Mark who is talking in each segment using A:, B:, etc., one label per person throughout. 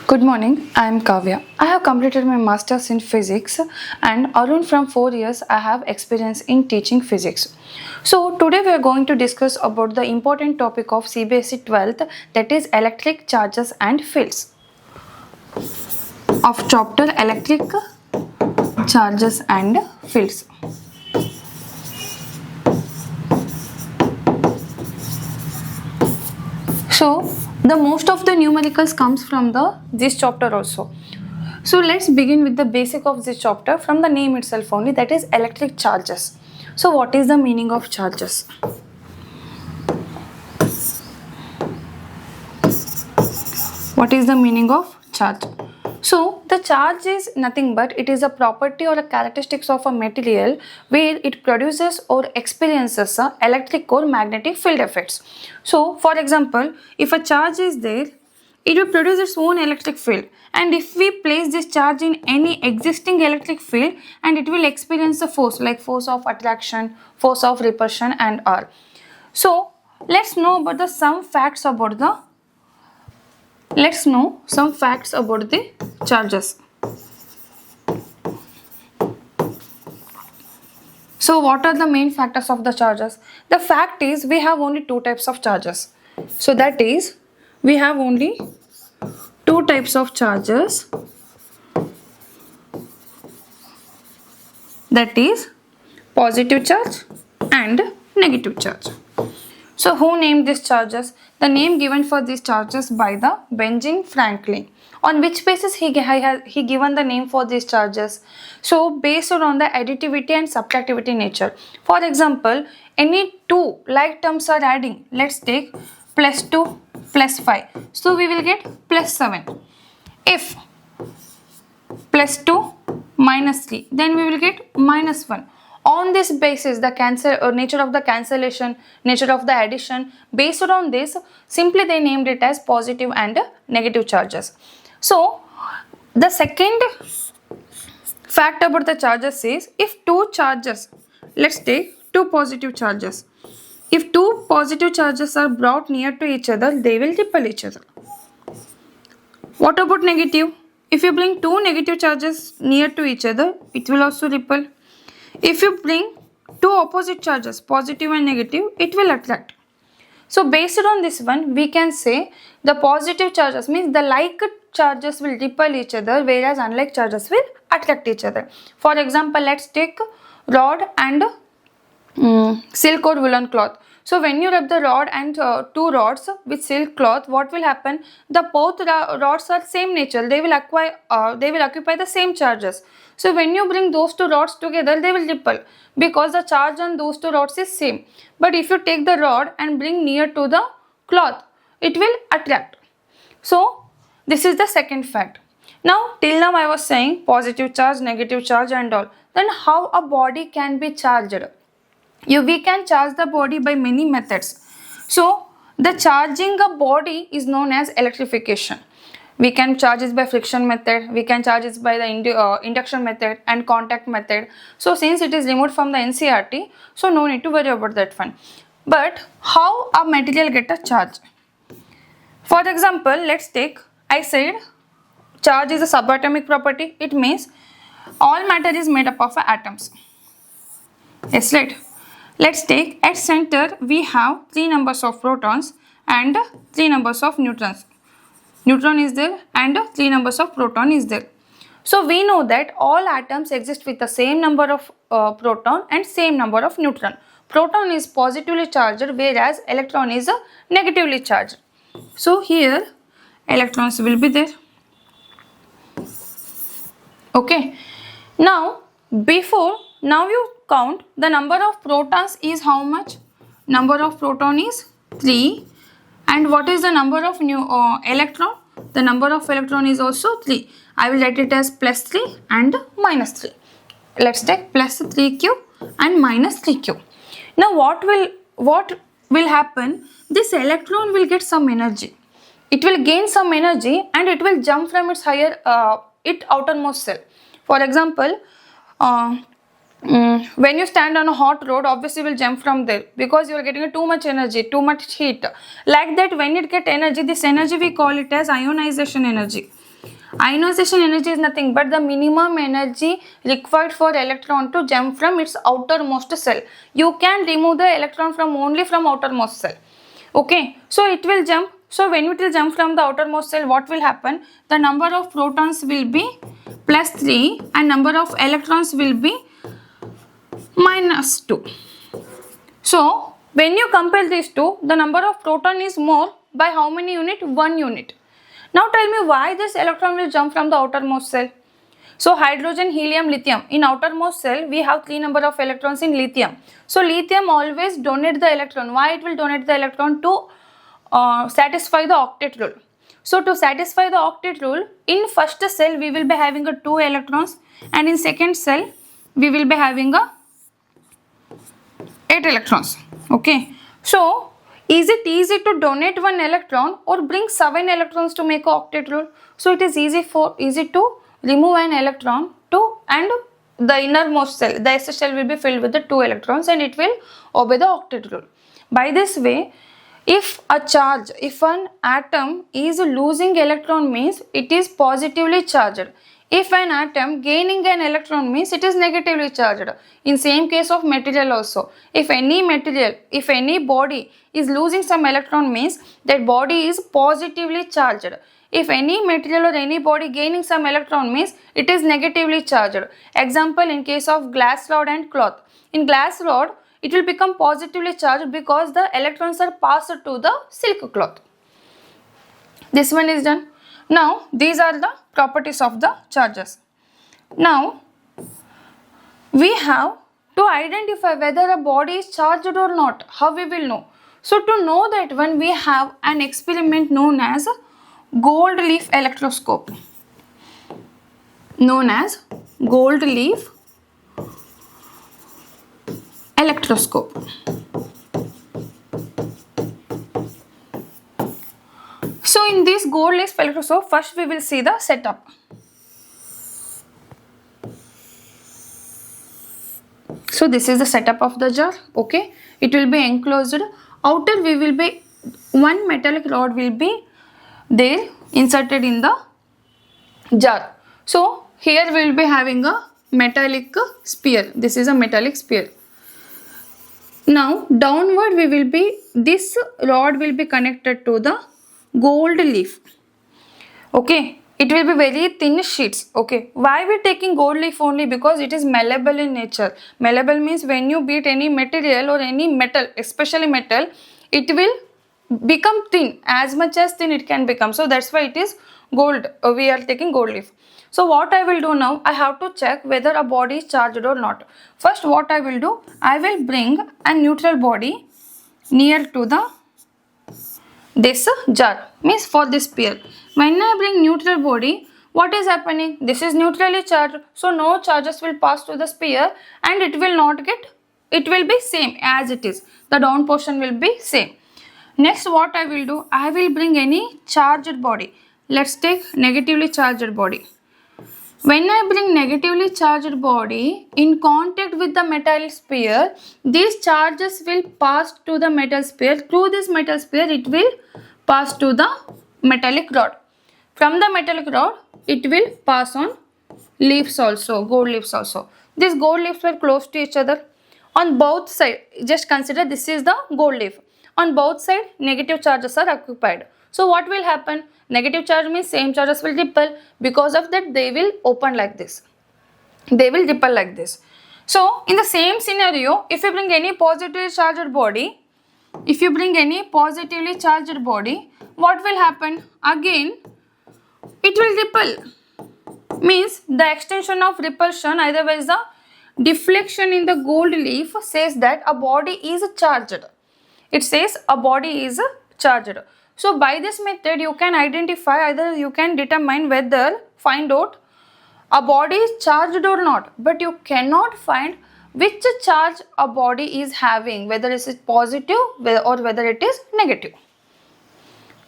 A: Good morning, I am Kavya. I have completed my masters in physics and around from 4 years I have experience in teaching physics. So today we are going to discuss about the important topic of CBSE 12th, that is electric charges and fields. Of chapter electric charges and fields. So the most of the numericals comes from this chapter also. So let's begin with the basic of this chapter from the name itself only, that is electric charges. So what is the meaning of charges? What is the meaning of charge? So the charge is nothing but it is a property or a characteristics of a material where it produces or experiences a electric or magnetic field effects. So for example, if a charge is there, it will produce its own electric field, and if we place this charge in any existing electric field, and it will experience the force like force of attraction, force of repulsion and all. So let's know about some facts about the charges. So what are the main factors of the charges? The fact is we have only two types of charges. So that is we have only two types of charges, that is positive charge and negative charge. So who named these charges? The name given for these charges by the Benjamin Franklin. On which basis he given the name for these charges? So based on the additivity and subtractivity nature. For example, any two like terms are adding. Let's take plus 2 plus 5. So we will get plus 7. If plus 2 minus 3, then we will get minus 1. On this basis, the nature of the cancellation, nature of the addition, based on this, simply they named it as positive and negative charges. So the second fact about the charges is, if two charges, let's take two positive charges. If two positive charges are brought near to each other, they will repel each other. What about negative? If you bring two negative charges near to each other, it will also repel. If you bring two opposite charges, positive and negative, it will attract. So based on this one, we can say the positive charges means the like charges will repel each other, whereas unlike charges will attract each other. For example, let's take rod and silk or woolen cloth. So when you rub the rod and two rods with silk cloth, what will happen? The both rods are same nature. They will occupy the same charges. So when you bring those two rods together, they will repel because the charge on those two rods is same. But if you take the rod and bring near to the cloth, it will attract. So this is the second fact. Now till now I was saying positive charge, negative charge and all. Then how a body can be charged? We can charge the body by many methods. So the charging a body is known as electrification. We can charge it by friction method, we can charge it by the induction method and contact method. So since it is removed from the NCERT, so no need to worry about that one. But how a material get a charge? For example, let's take, I said charge is a subatomic property. It means all matter is made up of atoms. Yes, right. Let's take at center we have 3 numbers of protons and 3 numbers of neutrons. Neutron is there and 3 numbers of proton is there. So we know that all atoms exist with the same number of proton and same number of neutron. Proton is positively charged, whereas electron is negatively charged. So here electrons will be there. Okay. Now you count the number of protons is how much? Number of proton is 3. And what is the number of electron? The number of electron is also 3. I will write it as plus 3 and minus 3. Let's take plus 3q and minus 3q. Now what will happen? This electron will get some energy. It will gain some energy and it will jump from its outermost cell. For example, when you stand on a hot road, obviously you will jump from there because you are getting too much energy, too much heat. Like that, when it get energy, this energy we call it as ionization energy. Ionization energy is nothing but the minimum energy required for electron to jump from its outermost cell. You can remove the electron from only from outermost cell. Okay, so it will jump. So when it will jump from the outermost cell, what will happen? The number of protons will be plus 3 and number of electrons will be minus 2. So when you compare these two, the number of proton is more by how many unit? 1 unit. Now tell me why this electron will jump from the outermost cell. So hydrogen, helium, lithium. In outermost cell, we have 3 number of electrons in lithium. So lithium always donate the electron. Why it will donate the electron? To satisfy the octet rule. So to satisfy the octet rule, in first cell we will be having a 2 electrons and in second cell we will be having a 8 electrons. Okay. So is it easy to donate 1 electron or bring 7 electrons to make a octet rule? So it is easy to remove an electron and the innermost cell, the S shell will be filled with the 2 electrons and it will obey the octet rule. By this way, if an atom is losing electron means it is positively charged. If an atom gaining an electron means it is negatively charged. In same case of material also, if any body is losing some electron means that body is positively charged. If any material or any body gaining some electron means it is negatively charged. Example, in case of glass rod and cloth. In glass rod, it will become positively charged because the electrons are passed to the silk cloth. This one is done. Now, these are the properties of the charges. Now, we have to identify whether a body is charged or not. How we will know? So, to know that one, we have an experiment known as gold leaf electroscope. Known as gold leaf electroscope. So in this gold leaf electroscope, first we will see the setup. So this is the setup of the jar. Okay, it will be enclosed. Outer we will be one metallic rod will be there inserted in the jar. So here we will be having a metallic sphere. This is a metallic sphere. Now downward this rod will be connected to the gold leaf. Okay, it will be very thin sheets. Okay, why we taking gold leaf only? Because it is malleable in nature. Malleable means when you beat any material or any metal, especially metal, it will become thin. As much as thin it can become. So that's why it is gold. We are taking gold leaf. So what I will do now, I have to check whether a body is charged or not. First what I will do, I will bring a neutral body near to this jar, means for this sphere. When I bring neutral body, what is happening? This is neutrally charged, so no charges will pass to the sphere and it will be same as it is. The down portion will be same. Next what I will do, I will bring any charged body. Let's take negatively charged body. When I bring negatively charged body in contact with the metal sphere, these charges will pass to the metal sphere. Through this metal sphere, it will pass to the metallic rod. From the metallic rod, it will pass on leaves also, gold leaves also. These gold leaves were close to each other. On both sides, just consider this is the gold leaf. On both sides, negative charges are occupied. So what will happen? Negative charge means same charges will repel. Because of that, they will open like this. They will repel like this. So in the same scenario, if you bring any positively charged body, what will happen? Again, it will repel. Means the extension of repulsion, otherwise the deflection in the gold leaf says that a body is charged. It says a body is charged. So by this method you can identify, either you can determine find out a body is charged or not, but you cannot find which charge a body is having, whether it is positive or whether it is negative.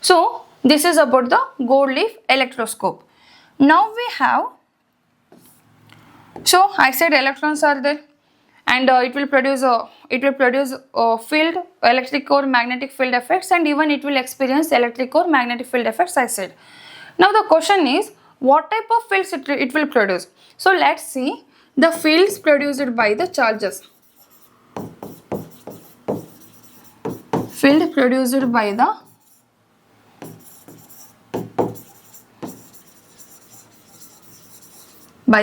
A: So this is about the gold leaf electroscope. Now we have, so I said electrons are there. and it will produce field, electric or magnetic field effects, and even it will experience electric or magnetic field effects, I said. Now the question is, what type of fields it will produce? So let's see the fields produced by the charges. Field produced by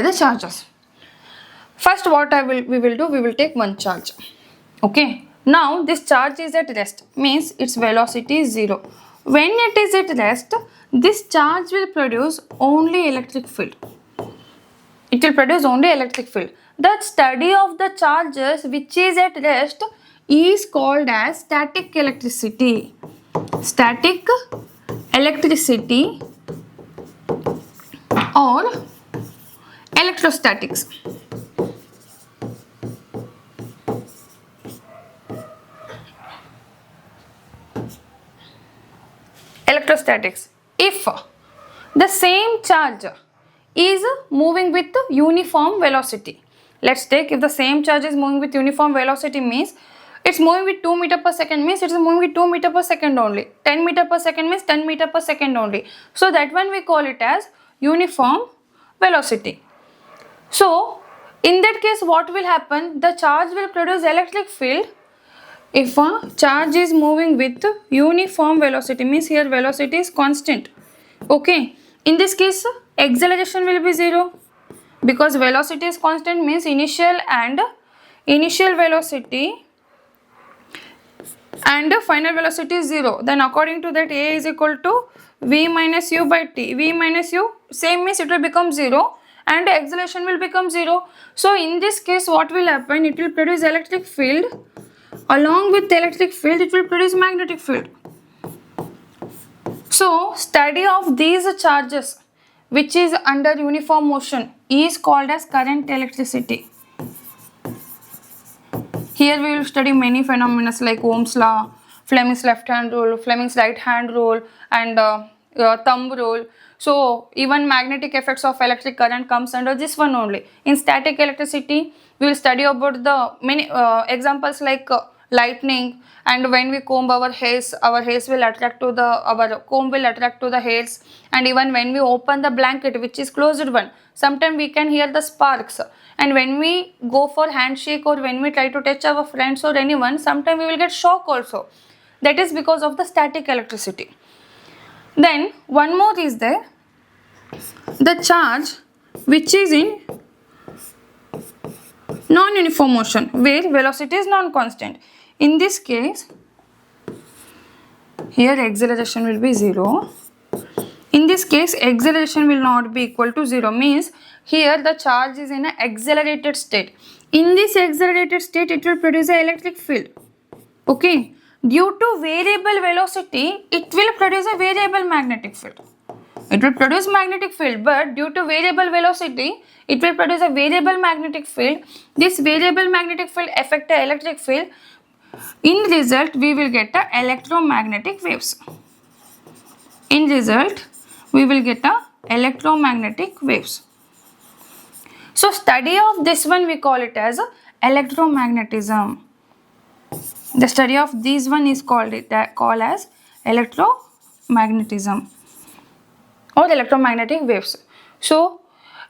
A: the charges. First, what we will take one charge. Okay. Now this charge is at rest, means its velocity is 0. When it is at rest, this charge will produce only electric field. It will produce only electric field. The study of the charges which is at rest is called as static electricity. Static electricity or electrostatics. Electrostatics. If the same charge is moving with uniform velocity, let's take, if the same charge is moving with uniform velocity, means it's moving with 2 meter per second, means it is moving with 2 meter per second only. 10 meter per second means 10 meter per second only. So that one we call it as uniform velocity. So in that case, what will happen? The charge will produce electric field if a charge is moving with uniform velocity, means here velocity is constant. Okay. In this case, acceleration will be 0, because velocity is constant, means initial velocity and final velocity is 0. Then according to that, A is equal to V minus U by T. V minus U, same means it will become 0 and acceleration will become 0. So in this case, what will happen? It will produce electric field. Along with the electric field, it will produce magnetic field. So study of these charges which is under uniform motion is called as current electricity. Here we will study many phenomena like Ohm's law, Fleming's left hand rule, Fleming's right hand rule, and thumb rule. So even magnetic effects of electric current comes under this one only. In static electricity, we will study about the many examples like lightning, and when we comb our hairs will attract to the, our comb will attract to the hairs, and even when we open the blanket which is closed one, sometimes we can hear the sparks, and when we go for handshake or when we try to touch our friends or anyone, sometimes we will get shock also. That is because of the static electricity. Then one more is there, the charge which is in non-uniform motion, where velocity is non-constant. In this case, here acceleration will be 0. In this case, acceleration will not be equal to 0, means here the charge is in an accelerated state. In this accelerated state, it will produce an electric field. Okay. Due to variable velocity, it will produce a variable magnetic field. It will produce magnetic field, but due to variable velocity, it will produce a variable magnetic field. This variable magnetic field affect the electric field. In result, we will get the electromagnetic waves. In result, we will get the electromagnetic waves. So study of this one we call it as electromagnetism. The study of this one is called as electromagnetism or electromagnetic waves. So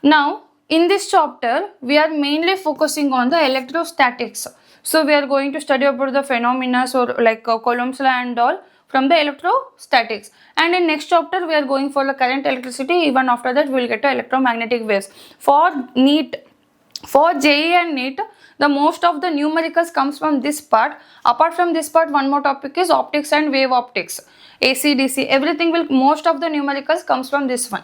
A: now in this chapter we are mainly focusing on the electrostatics. So we are going to study about the phenomena, so like Coulomb's law and all from the electrostatics, and in next chapter we are going for the current electricity. Even after that we will get the electromagnetic waves. For NEET, for JEE and NEET, the most of the numericals comes from this part. Apart from this part, one more topic is optics and wave optics, AC, DC, everything will, most of the numericals comes from this one.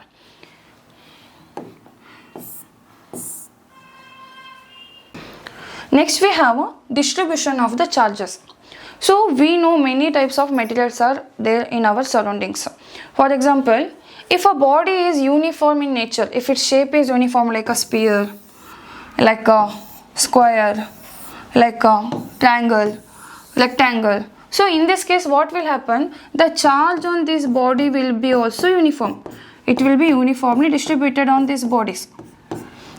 A: Next we have a distribution of the charges. So we know many types of materials are there in our surroundings. For example, if a body is uniform in nature, if its shape is uniform like a sphere, like a square, like a triangle, rectangle. So in this case what will happen? The charge on this body will be also uniform. It will be uniformly distributed on these bodies.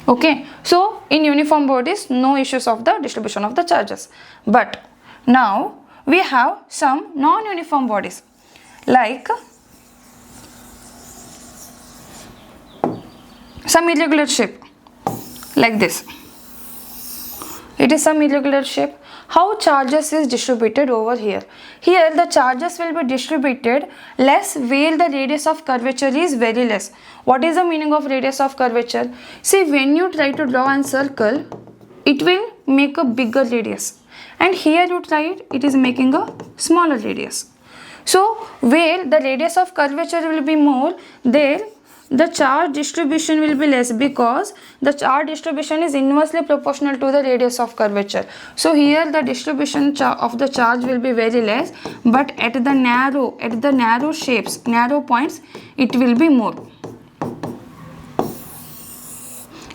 A: Okay, so in uniform bodies, no issues of the distribution of the charges. But now we have some non-uniform bodies like some irregular shape like this. It is some irregular shape. How charges is distributed over here? Here the charges will be distributed less where the radius of curvature is very less. What is the meaning of radius of curvature? See, when you try to draw a circle, it will make a bigger radius, and here you try it is making a smaller radius. So where the radius of curvature will be more, there the charge distribution will be less, because the charge distribution is inversely proportional to the radius of curvature. So here the distribution of the charge will be very less, but at the narrow shapes, narrow points, it will be more.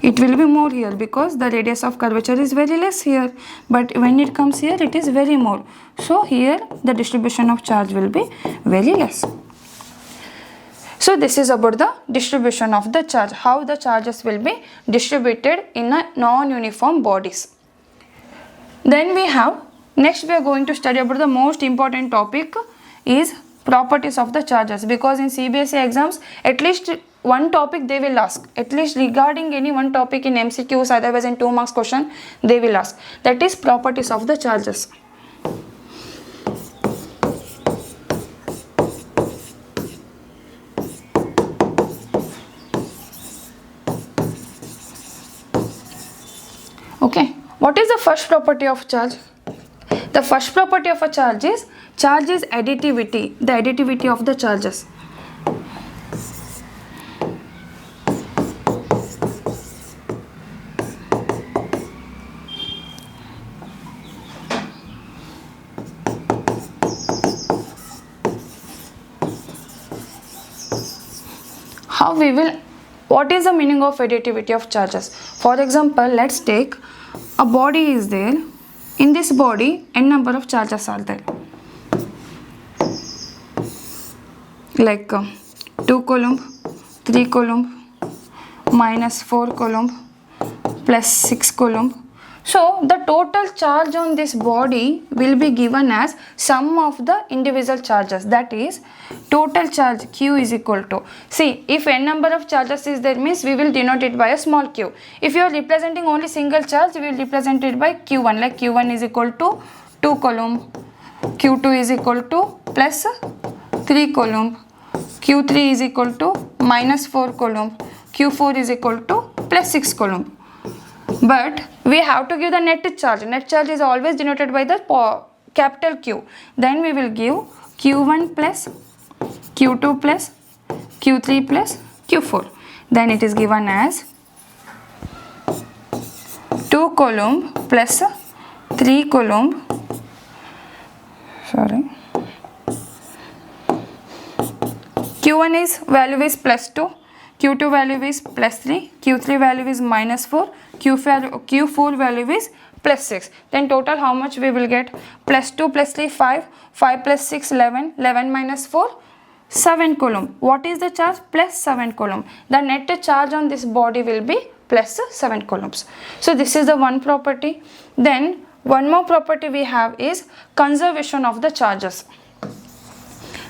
A: It will be more here because the radius of curvature is very less here, but when it comes here it is very more. So here the distribution of charge will be very less. So this is about the distribution of the charge, how the charges will be distributed in a non-uniform bodies. Then next we are going to study about the most important topic is properties of the charges, because in CBSE exams at least one topic they will ask, at least regarding any one topic in MCQs, otherwise in 2 marks question they will ask, that is properties of the charges. Okay, what is the first property of charge? The first property of a charge is additivity, the additivity of the charges. What is the meaning of additivity of charges? For example, let's take a body is there. In this body, n number of charges are there. Like 2 Coulomb, 3 Coulomb, minus 4 Coulomb, plus 6 Coulomb. So the total charge on this body will be given as sum of the individual charges, that is total charge Q is equal to, see, if n number of charges is there means we will denote it by a small q. If you are representing only single charge, we will represent it by Q1, like Q1 is equal to 2 Coulomb, Q2 is equal to plus 3 Coulomb, Q3 is equal to minus 4 Coulomb, Q4 is equal to plus 6 Coulomb. But we have to give the net charge. Net charge is always denoted by the capital Q. Then we will give Q1 plus Q2 plus Q3 plus Q4. Then it is given as 2 Coulomb plus 3 Coulomb. Q1 is value is plus 2. Q2 value is plus 3, Q3 value is minus 4, Q4 value is plus 6. Then total how much we will get? Plus 2 plus 3, 5, 5 plus 6, 11, 11 minus 4, 7 Coulomb. What is the charge? Plus 7 Coulomb. The net charge on this body will be plus 7 coulombs. So this is the one property. Then one more property we have is conservation of the charges.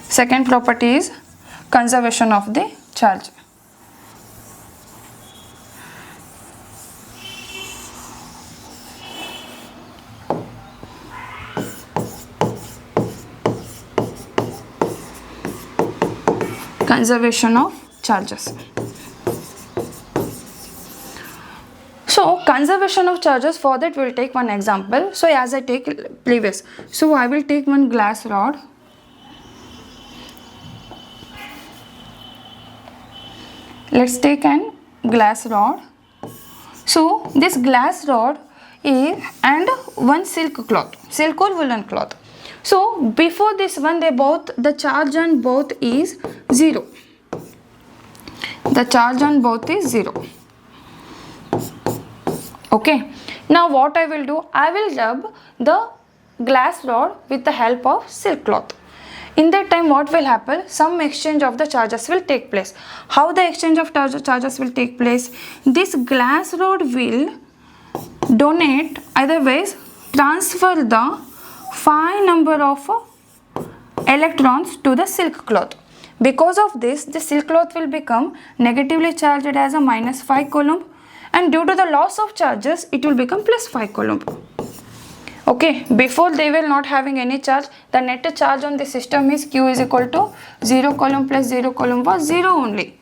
A: Second property is conservation of the charge. Conservation of charges. So conservation of charges, for that we will take one example. So as I take previous, so I will take one glass rod. Let's take an glass rod. So this glass rod is and one silk cloth, silk or woolen cloth. So before this one, the charge on both is 0. The charge on both is 0. Okay. Now what I will do? I will rub the glass rod with the help of silk cloth. In that time, what will happen? Some exchange of the charges will take place. How the exchange of charges will take place? This glass rod will donate, otherwise transfer the phi number of electrons to the silk cloth. Because of this, the silk cloth will become negatively charged as a minus 5 Coulomb, and due to the loss of charges, it will become plus 5 Coulomb. Okay, before they will not having any charge, the net charge on the system is Q is equal to 0 Coulomb plus 0 Coulomb was 0 only.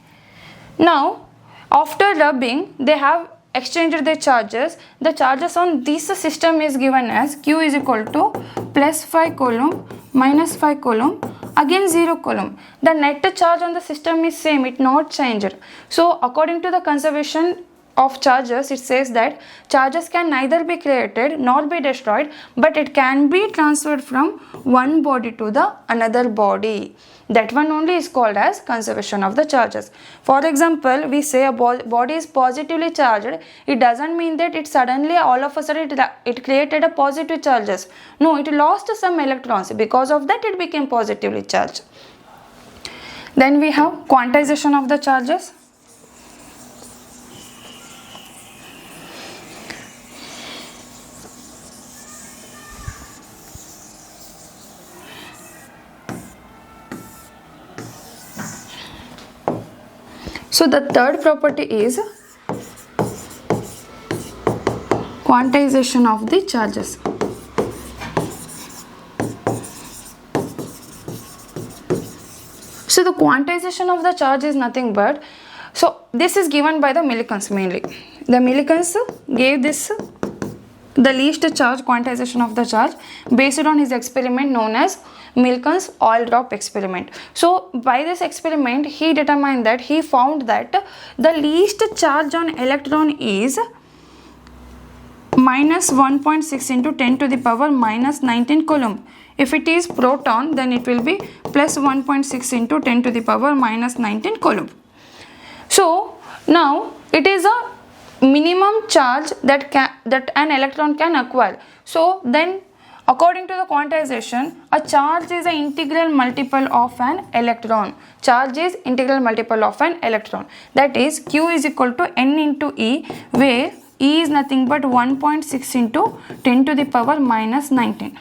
A: Now, after rubbing, they have exchanged their charges. The charges on this system is given as Q is equal to plus 5 Coulomb minus 5 Coulomb, again 0 Coulomb. The net charge on the system is same, it not changed. So according to the conservation of charges, it says that charges can neither be created nor be destroyed, but it can be transferred from one body to the another body. That one only is called as conservation of the charges. For example, we say a body is positively charged. It doesn't mean that it suddenly all of a sudden it created a positive charges. No, it lost some electrons. Because of that, it became positively charged. Then we have quantization of the charges. So the third property is quantization of the charges. So the quantization of the charge is nothing but, so this is given by the Millikan's mainly. The Millikan's gave this the least charge quantization of the charge based on his experiment known as Millikan's oil drop experiment. So by this experiment, he determined that he found that the least charge on electron is minus 1.6 into 10 to the power minus 19 Coulomb. If it is proton, then it will be plus 1.6 into 10 to the power minus 19 Coulomb. So now it is a minimum charge that an electron can acquire. So then according to the quantization, a charge is an integral multiple of an electron. Charge is integral multiple of an electron. That is Q is equal to N into E, where E is nothing but 1.6 into 10 to the power minus 19.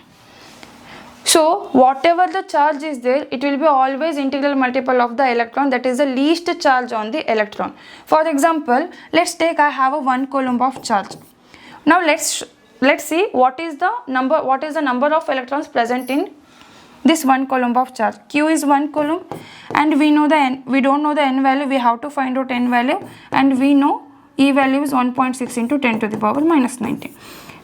A: So whatever the charge is there, it will be always integral multiple of the electron, that is the least charge on the electron. For example, let's take I have a 1 Coulomb of charge. Now let's see what is the number of electrons present in this 1 Coulomb of charge. Q is 1 Coulomb, and we don't know the N value. We have to find out N value, and we know E value is 1.6 into 10 to the power minus 19.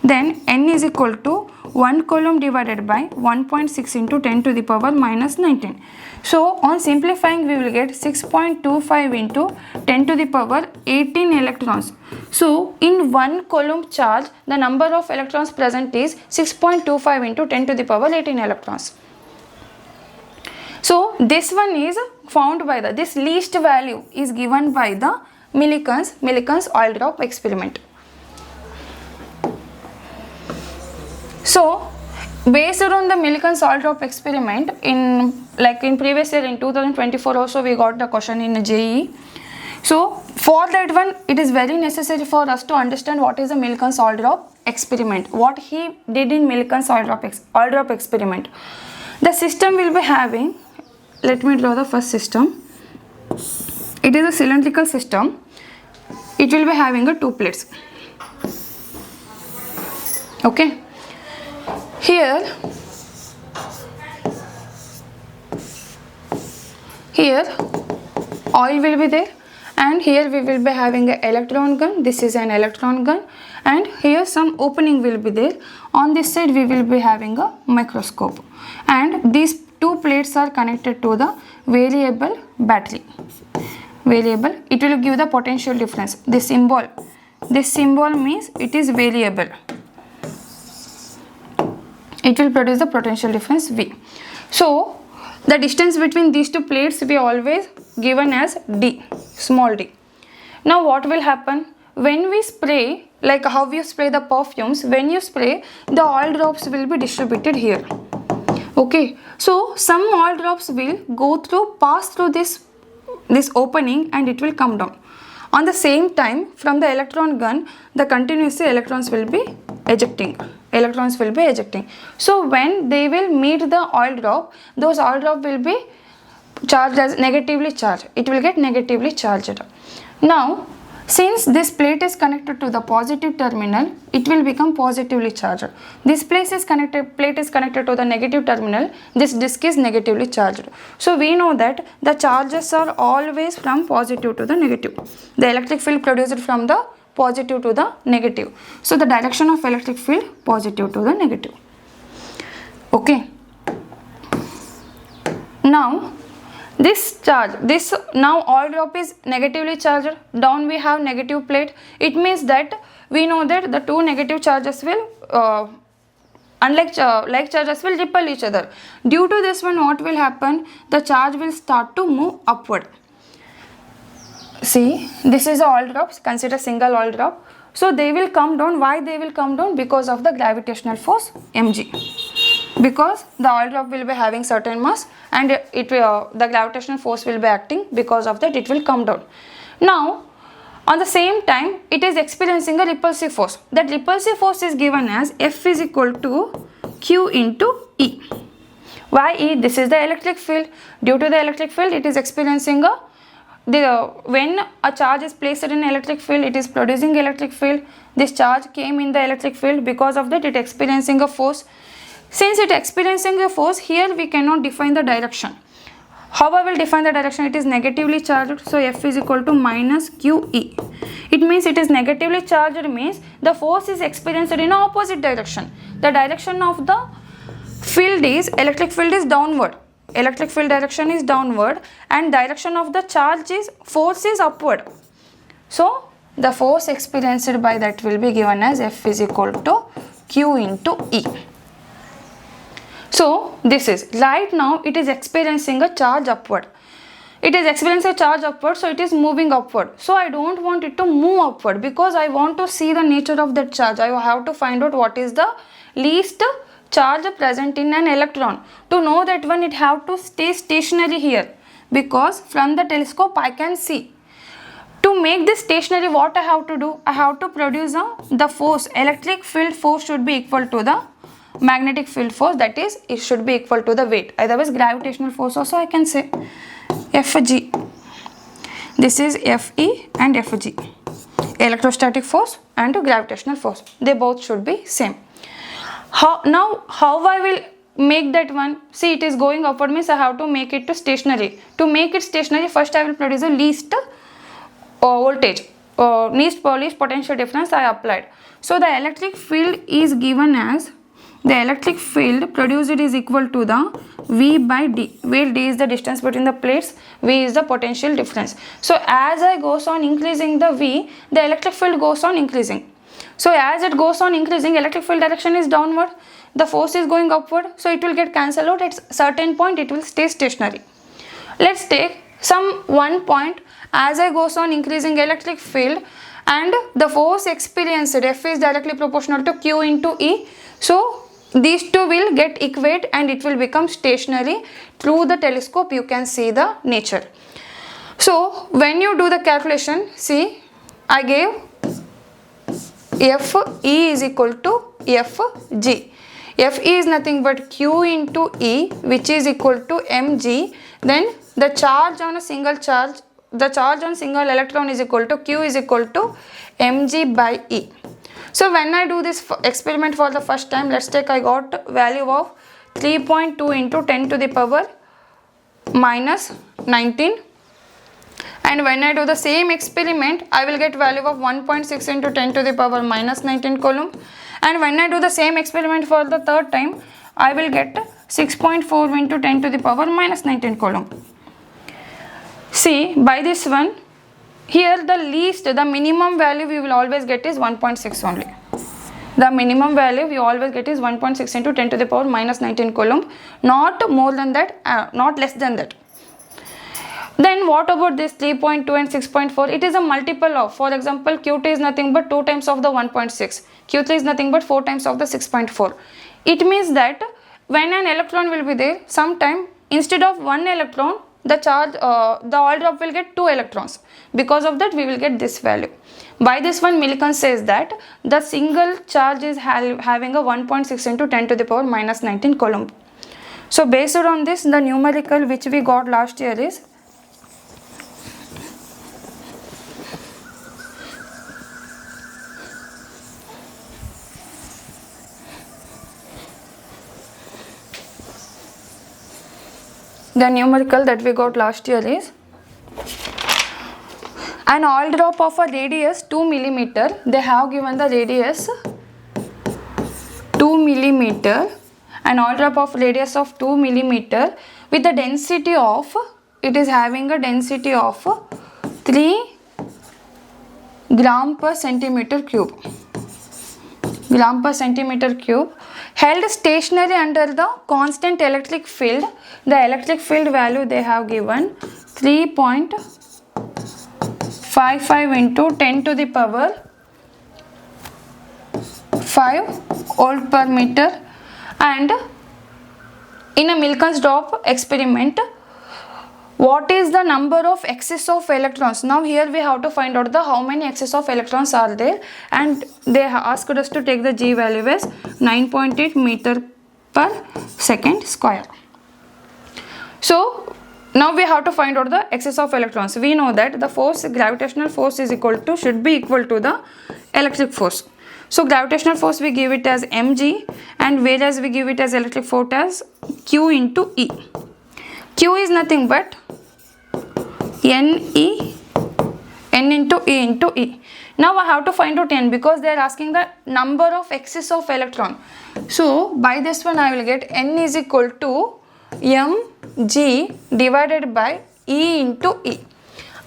A: Then N is equal to 1 Coulomb divided by 1.6 into 10 to the power minus 19. So on simplifying, we will get 6.25 into 10 to the power 18 electrons. So in 1 Coulomb charge, the number of electrons present is 6.25 into 10 to the power 18 electrons. So this one is found by this least value is given by the Millikan's oil drop experiment. So based on the Millikan's oil drop experiment, in previous year in 2024 also we got the question in JEE. So for that one, it is very necessary for us to understand what is the Millikan's oil drop experiment, what he did in Millikan's oil drop experiment. The system will be having, let me draw the first system. It is a cylindrical system. It will be having two plates. Okay. Here oil will be there, and here we will be having an electron gun. This is an electron gun, and here some opening will be there. On this side we will be having a microscope, and these two plates are connected to the variable battery. Variable, it will give the potential difference. This symbol means it is variable. It will produce the potential difference V. So the distance between these two plates we always given as D, small d. Now what will happen? When we spray, like how you spray the perfumes, when you spray, the oil drops will be distributed here. Okay, so some oil drops will pass through this opening and it will come down. On the same time, from the electron gun, the continuously electrons will be ejecting. So when they will meet the oil drop, those oil drop will be charged as negatively charged. It will get negatively charged. Now, since this plate is connected to the positive terminal, it will become positively charged. This plate is connected to the negative terminal. This disc is negatively charged. So we know that the charges are always from positive to the negative. The electric field produced from the positive to the negative. So the direction of electric field positive to the negative. Okay. Now now oil drop is negatively charged. Down we have negative plate. It means that we know that the two negative charges will like charges will repel each other. Due to this one, what will happen? The charge will start to move upward. See, this is the oil drops. Consider single oil drop. So they will come down. Why they will come down? Because of the gravitational force mg. Because the oil drop will be having certain mass and the gravitational force will be acting. Because of that, it will come down. Now, on the same time, it is experiencing a repulsive force. That repulsive force is given as F is equal to Q into E. Why E? This is the electric field. Due to the electric field, it is experiencing when a charge is placed in an electric field, it is producing electric field. This charge came in the electric field. Because of that, it is experiencing a force. Since it is experiencing a force, here we cannot define the direction. How I will define the direction? It is negatively charged. So F is equal to minus QE. It means it is negatively charged, means the force is experienced in opposite direction. The direction of the field is, electric field is downward. Electric field direction is downward and direction of the charge is, force is upward. So the force experienced by that will be given as F is equal to Q into E. So this is, right now it is experiencing a charge upward. It is experiencing a charge upward, so it is moving upward. So I don't want it to move upward because I want to see the nature of that charge. I have to find out what is the least charge present in an electron. To know that one, it have to stay stationary here, because from the telescope I can see. To make this stationary, what I have to do? I have to produce the force. Electric field force should be equal to the magnetic field force, that is, it should be equal to the weight. Otherwise, gravitational force also I can say Fg. This is Fe and Fg. Electrostatic force and gravitational force. They both should be same. How I will make that one? See, it is going upward, means I have to make it to stationary. To make it stationary, first I will produce the least voltage. Least potential difference I applied. So the electric field is given as, the electric field produced is equal to the V by D, where D is the distance between the plates, V is the potential difference. So as I goes on increasing the V, the electric field goes on increasing. So as it goes on increasing, electric field direction is downward, the force is going upward, so it will get cancelled out. At certain point it will stay stationary. Let's take some one point. As I goes on increasing electric field and the force experienced, F is directly proportional to Q into E. So these two will get equate and it will become stationary. Through the telescope you can see the nature. So when you do the calculation, see, I gave Fe is equal to Fg. Fe is nothing but Q into E, which is equal to mg. Then the charge on a single charge, the charge on single electron is equal to Q is equal to mg by E. So when I do this experiment for the first time, let's take, I got value of 3.2 into 10 to the power minus 19. And when I do the same experiment, I will get value of 1.6 into 10 to the power minus 19 Coulomb. And when I do the same experiment for the third time, I will get 6.4 into 10 to the power minus 19 Coulomb. See, by this one, here the minimum value we will always get is 1.6 only. The minimum value we always get is 1.6 into 10 to the power minus 19 Coulomb. Not more than that, not less than that. Then what about this 3.2 and 6.4? It is a multiple of, for example, Q2 is nothing but 2 times of the 1.6. Q3 is nothing but 4 times of the 6.4. It means that when an electron will be there, sometime instead of one electron, the charge, the oil drop will get 2 electrons. Because of that, we will get this value. By this one, Millikan says that the single charge is having a 1.6 into 10 to the power minus 19 Coulomb. So based on this, the numerical which we got last year is an oil drop of a radius 2 millimeter. They have given the radius 2 millimeter. An oil drop of radius of 2 millimeter with the density of, it is having a density of 3 gram per centimeter cube. Gram per centimeter cube, held stationary under the constant electric field. The electric field value they have given 3.55 into 10 to the power 5 volt per meter. And in a Millikan's drop experiment, what is the number of excess of electrons? Now here we have to find out the how many excess of electrons are there, and they asked us to take the G value as 9.8 meter per second square. So now we have to find out the excess of electrons. We know that the force, gravitational force is should be equal to the electric force. So gravitational force we give it as mg, and whereas we give it as electric force as Q into E. Q is nothing but N into E into E. Now I have to find out N because they are asking the number of excess of electron. So by this one I will get N is equal to mg divided by E into E.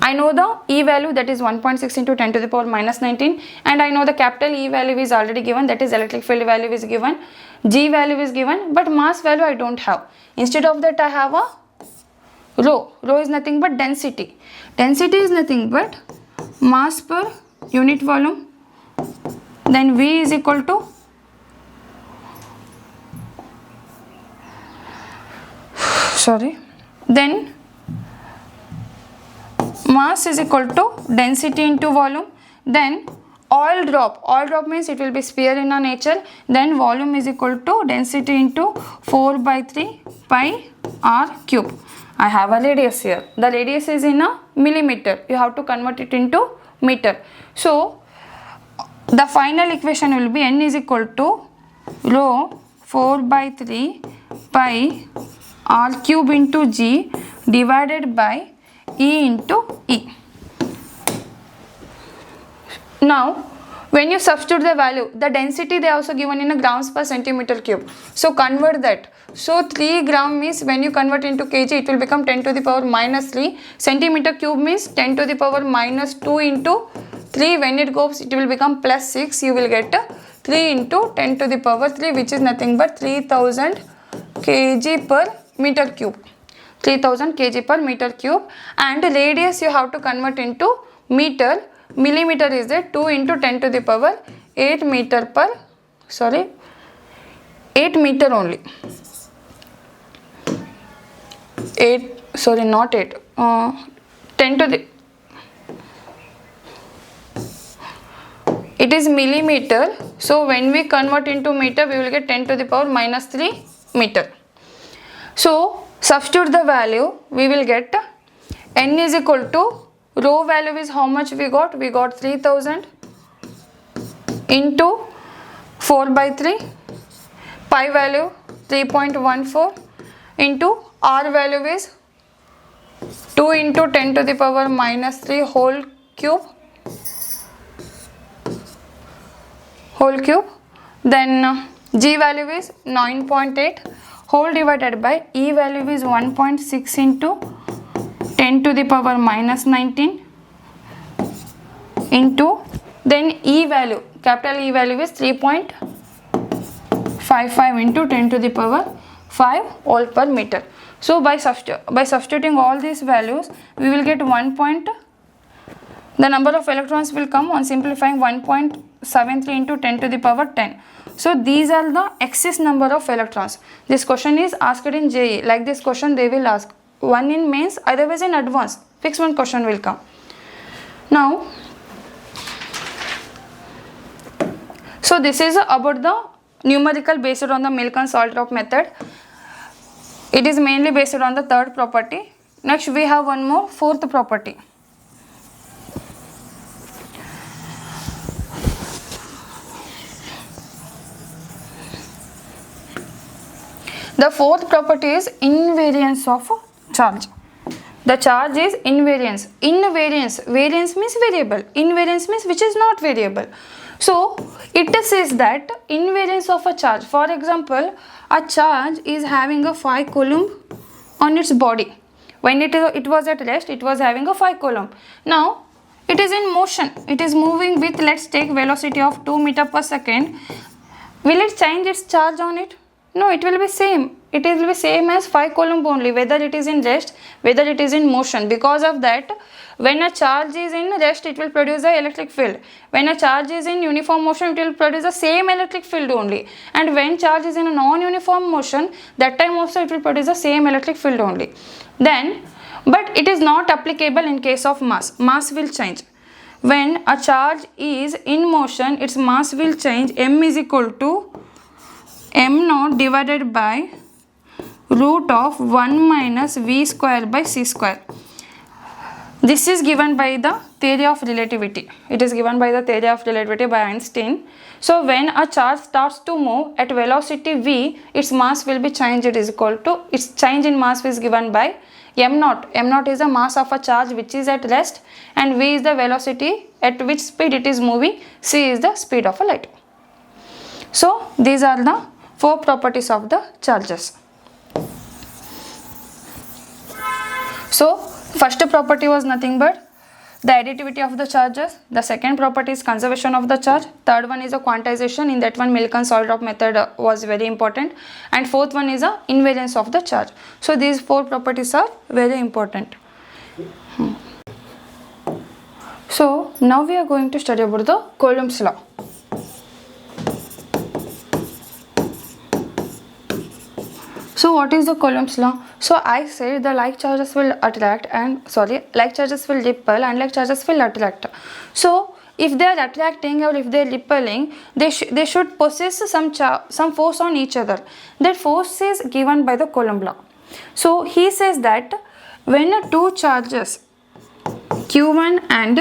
A: I know the E value, that is 1.6 into 10 to the power minus 19, and I know the capital E value is already given, that is electric field value is given, G value is given, but mass value I don't have. Instead of that I have a rho. Rho is nothing but density. Density is nothing but mass per unit volume. Then V is equal to then mass is equal to density into volume. Then oil drop means it will be sphere in a nature. Then volume is equal to density into 4 by 3 pi r cube. I have a radius here. The radius is in a millimeter. You have to convert it into meter. So the final equation will be N is equal to rho 4 by 3 pi r cube into G divided by E into E. Now when you substitute the value, the density they also given in a grams per centimeter cube. So convert that. So 3 gram means when you convert into kg, it will become 10 to the power minus 3. Centimeter cube means 10 to the power minus 2 into 3. When it goes, it will become plus 6. You will get 3 into 10 to the power 3, which is nothing but 3000 kg per meter cube. 3000 kg per meter cube. And radius you have to convert into meter. Millimeter is there, 2 into 10 to the power 8 meter per, 8 meter only. 10 to the, it is millimeter. So when we convert into meter, we will get 10 to the power minus 3 meter. So substitute the value, we will get N is equal to, rho value is how much we got? We got 3000 into 4 by 3, pi value 3.14 into R value is 2 into 10 to the power minus 3 whole cube. Then G value is 9.8 whole divided by E value is 1.6 into 10 to the power minus 19 into, then E value, capital E value is 3.55 into 10 to the power 5 volt per meter. So by substituting all these values, we will get 1.6 The number of electrons will come on simplifying 1.73 into 10 to the power 10. So these are the excess number of electrons. This question is asked in JEE. Like this question they will ask. One in mains, otherwise in advance. Fixed one question will come. Now, so this is about the numerical based on the milk and salt drop method. It is mainly based on the third property. Next we have one more, fourth property. The fourth property is invariance of charge. The charge is invariance. Invariance, variance means variable. Invariance means which is not variable. So it says that invariance of a charge. For example, a charge is having a 5 Coulomb on its body. When it was at rest, it was having a 5 Coulomb. Now it is in motion. It is moving with, let's take velocity of 2 meters per second. Will it change its charge on it? No, it will be same. It will be same as 5 Coulomb only, whether it is in rest, whether it is in motion. Because of that, when a charge is in rest, it will produce the electric field. When a charge is in uniform motion, it will produce the same electric field only. And when charge is in a non-uniform motion, that time also it will produce the same electric field only. Then, but it is not applicable in case of mass. Mass will change. When a charge is in motion, its mass will change. M is equal to m naught divided by root of 1 minus v square by c square. This is given by the theory of relativity. It is given by the theory of relativity by Einstein. So when a charge starts to move at velocity v, its mass will be changed. It is equal to, its change in mass is given by m naught. M naught is the mass of a charge which is at rest, and v is the velocity at which speed it is moving. C is the speed of a light. So these are the 4 properties of the charges. So first property was nothing but the additivity of the charges. The second property is conservation of the charge. Third one is a quantization. In that one, milk and salt drop method was very important. And fourth one is a invariance of the charge. So these 4 properties are very important. So now we are going to study about the Coulomb's law. So what is the Coulomb's law? So I said the like charges will attract and like charges will repel and like charges will attract. So if they are attracting or if they are repelling, they should possess some force on each other. That force is given by the Coulomb law. So he says that when 2 charges Q1 and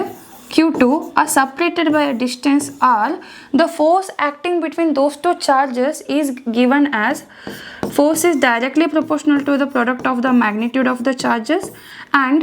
A: Q2 are separated by a distance r, the force acting between those 2 charges is given as force is directly proportional to the product of the magnitude of the charges, and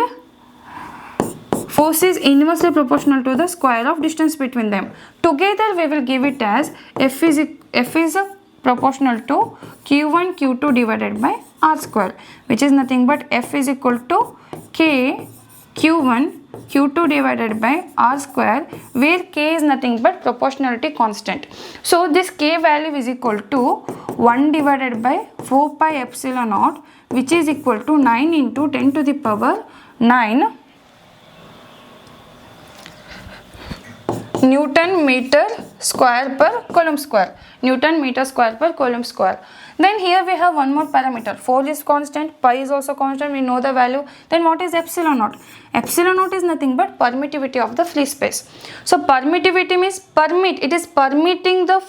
A: force is inversely proportional to the square of distance between them. Together we will give it as F is proportional to Q1 Q2 divided by r square, which is nothing but F is equal to K Q1 Q2 divided by r square, where K is nothing but proportionality constant. So this K value is equal to 1 divided by 4 pi epsilon naught, which is equal to 9 into 10 to the power 9 Newton meter square per Coulomb square. Newton meter square per Coulomb square. Then here we have one more parameter. 4 is constant, pi is also constant, we know the value. Then what is epsilon naught? Epsilon naught is nothing but permittivity of the free space. So permittivity means it is permitting the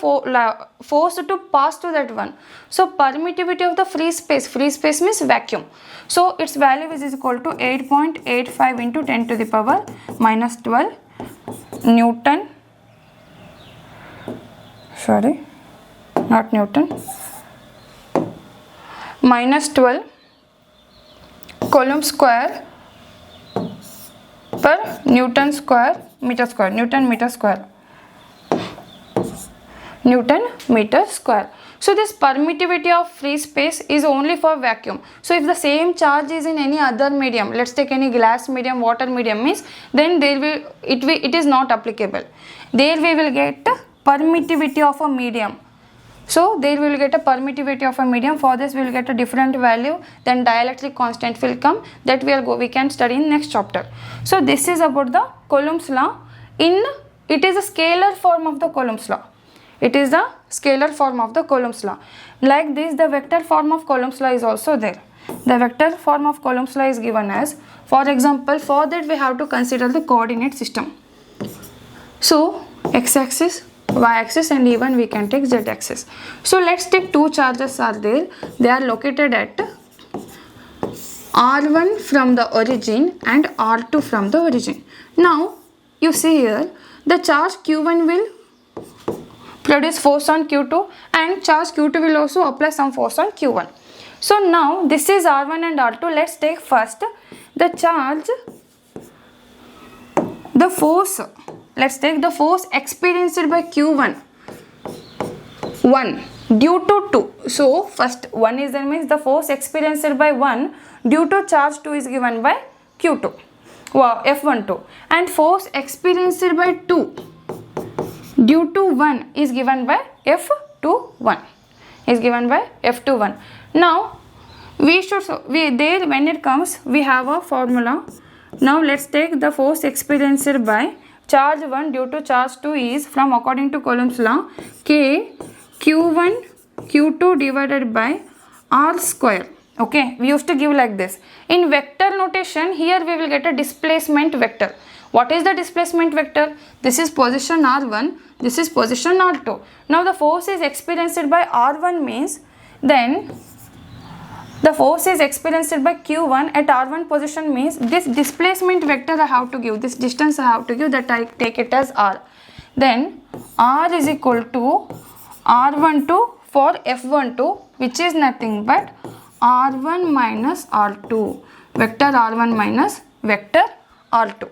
A: force to pass to that one. So permittivity of the free space means vacuum. So its value is equal to 8.85 into 10 to the power minus 12 Newton, minus 12 Coulomb square per Newton meter square. So this permittivity of free space is only for vacuum. So if the same charge is in any other medium, let's take any glass medium, water medium, means then it is not applicable. There we will get permittivity of a medium. So there we will get a permittivity of a medium. For this we will get a different value. Then dielectric constant will come, that we can study in next chapter. So this is about the Coulomb's law. It is a scalar form of the Coulomb's law. It is the scalar form of the Coulomb's law. Like this, the vector form of Coulomb's law is also there. The vector form of Coulomb's law is given as, for example, for that we have to consider the coordinate system. So x-axis, y-axis, and even we can take z-axis. So let's take two charges are there. They are located at R1 from the origin and R2 from the origin. Now you see here, the charge Q1 will produce force on Q2 and charge Q2 will also apply some force on Q1. So now this is R1 and R2. Let's take first the charge, the force. Let's take the force experienced by Q1, 1 due to 2. So first 1 is there, means the force experienced by 1 due to charge 2 is given by Q2, F12, and force experienced by 2 due to 1 is given by F21, is given by F21. Now when it comes we have a formula. Now let's take the force experienced by charge 1 due to charge 2 is, from according to Coulomb's law, K Q1 Q2 divided by R square. Okay, we used to give like this. In vector notation, here we will get a displacement vector. What is the displacement vector? This is position R1, this is position R2. Now the force is experienced by R1 means, then the force is experienced by Q1 at R1 position means this displacement vector I have to give, this distance I have to give, that I take it as R. Then R is equal to R12 for F12, which is nothing but R1 minus R2, vector R1 minus vector R2.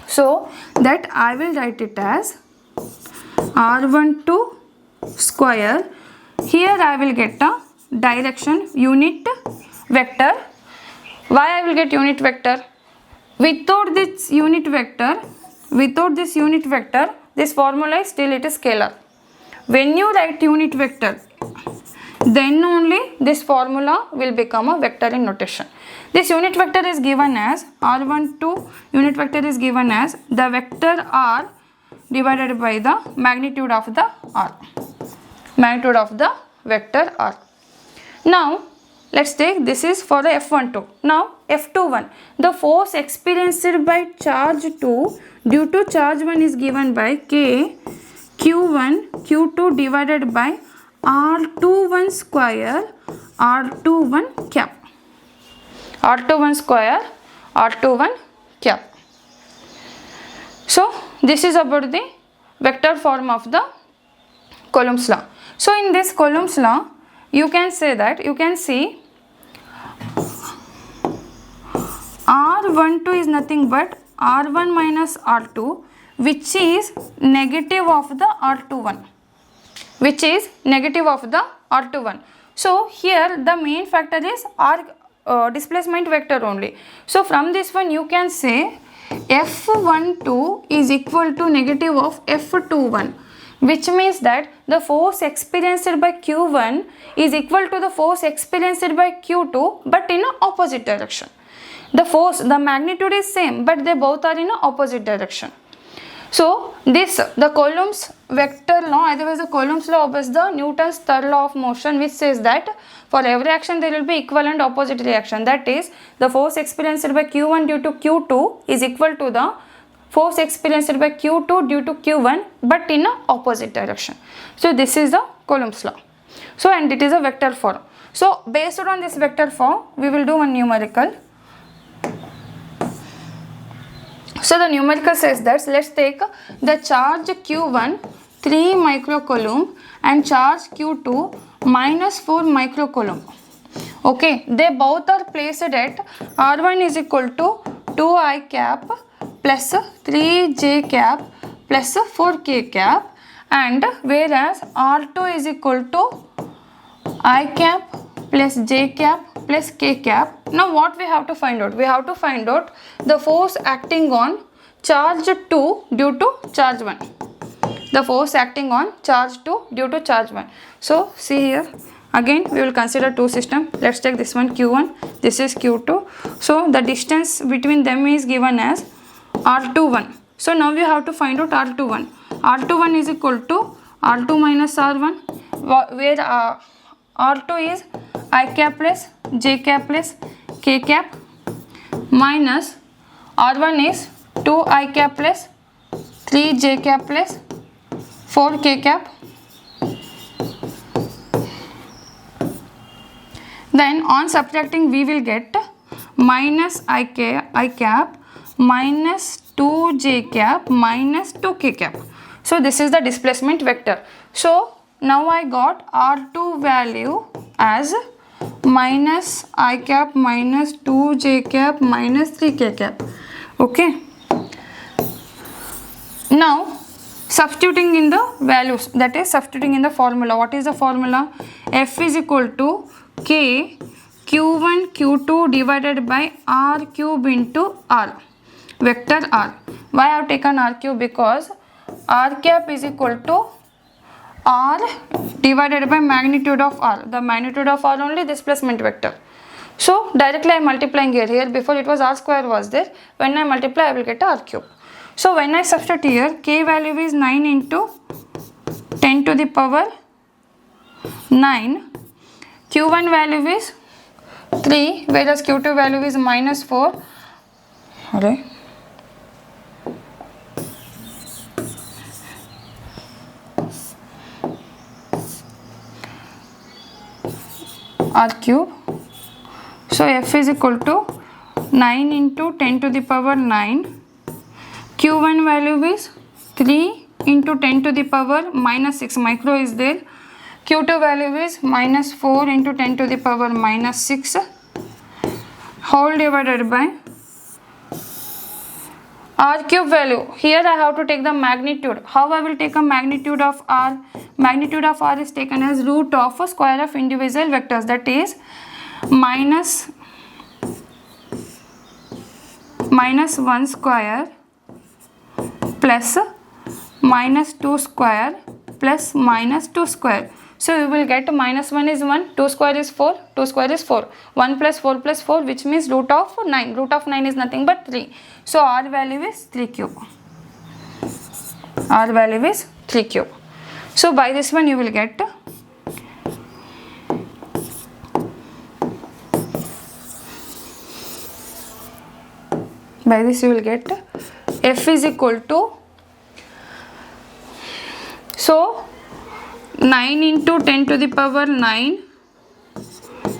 A: So that I will write it as R12 square. Here I will get a direction unit vector. Why I will get unit vector? Without this unit vector, this formula is still it is scalar. When you write unit vector, then only this formula will become a vector in notation. This unit vector is given as R12, unit vector is given as the vector R divided by the magnitude of the R, magnitude of the vector R. Now let's take, this is for the F12. Now F21, the force experienced by charge 2 due to charge 1 is given by K Q1 Q2 divided by R21 square R21 cap, R21 square R21 cap. So this is about the vector form of the Coulomb's law. So in this Coulomb's law, you can say that, you can see R12 is nothing but R1 minus R2, which is negative of the R21, which is negative of the R21. So here the main factor is R displacement vector only. So from this one you can say F12 is equal to negative of F21, which means that the force experienced by Q1 is equal to the force experienced by Q2 but in an opposite direction. The force, the magnitude is same but they both are in an opposite direction. So this, the Coulomb's vector law, otherwise the Coulomb's law obeys the Newton's third law of motion, which says that for every action there will be equal and opposite reaction. That is, the force experienced by Q1 due to Q2 is equal to the force experienced by Q2 due to Q1 but in a opposite direction. So this is the Coulomb's law. So and it is a vector form. So based on this vector form, we will do one numerical. So the numerical says that, let's take the charge Q1 3 microcoulomb and charge Q2 minus 4 microcoulomb. Okay, they both are placed at R1 is equal to 2I cap plus 3J cap plus 4K cap, and whereas R2 is equal to I cap plus J cap plus K cap. Now what we have to find out? We have to find out the force acting on charge 2 due to charge 1. the force acting on charge 2 due to charge 1. So see here, again we will consider two systems. Let's take this one Q1, this is Q2. So the distance between them is given as R21. So now we have to find out R21. R21 is equal to R2 minus R1, where R2 is I cap plus J cap plus K cap, minus R1 is 2 I cap plus 3 J cap plus 4 K cap. Then on subtracting we will get minus I cap minus 2 J cap minus 2 K cap. So this is the displacement vector. So now I got R2 value as minus I cap minus 2 J cap minus 3 K cap. Okay. Now substituting in the values, that is substituting in the formula. What is the formula? F is equal to K Q1 Q2 divided by R cube into R, vector R. Why I have taken R cube? Because R cap is equal to R divided by magnitude of R. The magnitude of R only displacement vector. So directly I am multiplying here. Here before it was R square was there. When I multiply I will get R cube. So when I substitute here, K value is 9 into 10 to the power 9. Q1 value is 3, whereas Q2 value is minus 4. Alright. R cube. So F is equal to 9 into 10 to the power 9. Q1 value is 3 into 10 to the power minus 6, micro is there. Q2 value is minus 4 into 10 to the power minus 6 whole divided by R cube value. Here I have to take the magnitude. How I will take a magnitude of R? Magnitude of R is taken as root of a square of individual vectors, that is minus 1 square plus minus 2 square plus minus 2 square. So you will get minus 1 is 1, 2 square is 4, 2 square is 4, 1 plus 4 plus 4, which means root of 9. Root of 9 is nothing but 3. So R value is 3 cube. R value is 3 cube. So by this one you will get F is equal to, so 9 into 10 to the power 9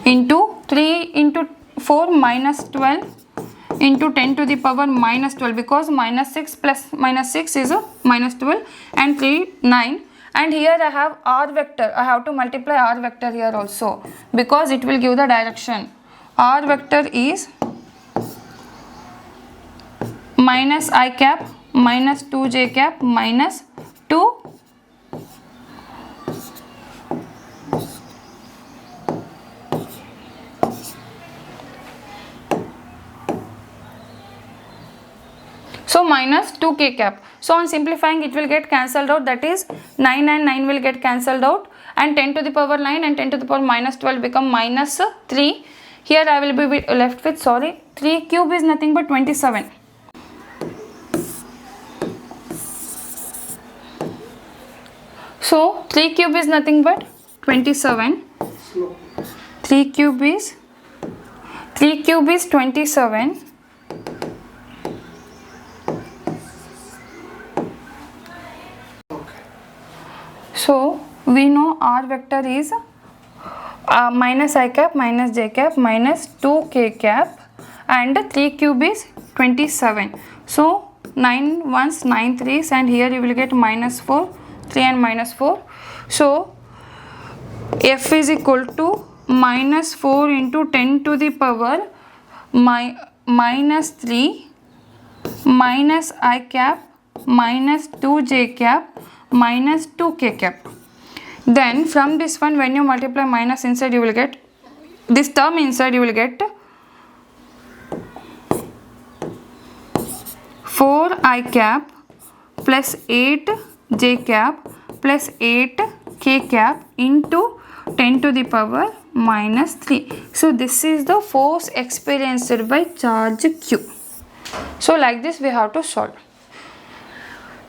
A: into 3 into 4 minus 12 into 10 to the power minus 12, because minus 6 plus minus 6 is a minus 12 and 3 9, and here I have R vector. I have to multiply R vector here also because it will give the direction. R vector is minus I cap minus 2 J cap minus 2 so minus 2 K cap. So on simplifying it will get cancelled out, that is 9 and 9 will get cancelled out, and 10 to the power 9 and 10 to the power minus 12 become minus 3. Here I will be left with, 3 cube is nothing but 27. So 3 cube is nothing but 27. 3 cube is 27. So we know R vector is minus I cap minus J cap minus 2 K cap, and 3 cube is 27. So 9 1s 9 3s, and here you will get minus 4, 3 and minus 4. So F is equal to minus 4 into 10 to the power minus 3 minus I cap minus 2 J cap minus 2 K cap. Then from this one, when you multiply minus inside, you will get this term inside, you will get 4 I cap plus 8 j cap plus 8 k cap into 10 to the power minus 3. So this is the force experienced by charge q. So like this we have to solve.